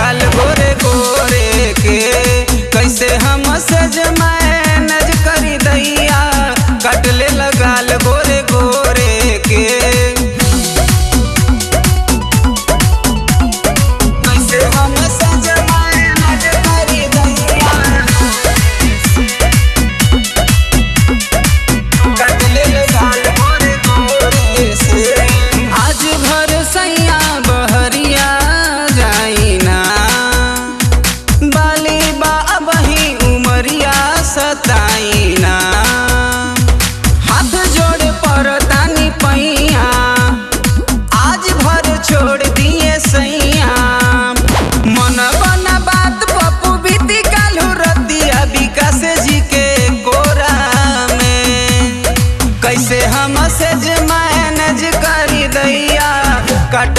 गाल गोरे गोरे के, कैसे हम सज मैनेज करी दैया कटले लगाल गोरे गोरे के। कैसे हम सज मैनेज करी दैया कटले लगाल गोरे गोरे से। आज भर सैया बहरिया जाइना, बाली बा बही उमरिया सताइना, हाथ जोड़ परतानी पैया आज भर छोड़ दिए सैया। मन बना बात पप्पू बीती कालू रतिया विकास जी के कोरा में, कैसे हम से मैनेज करी दैया कट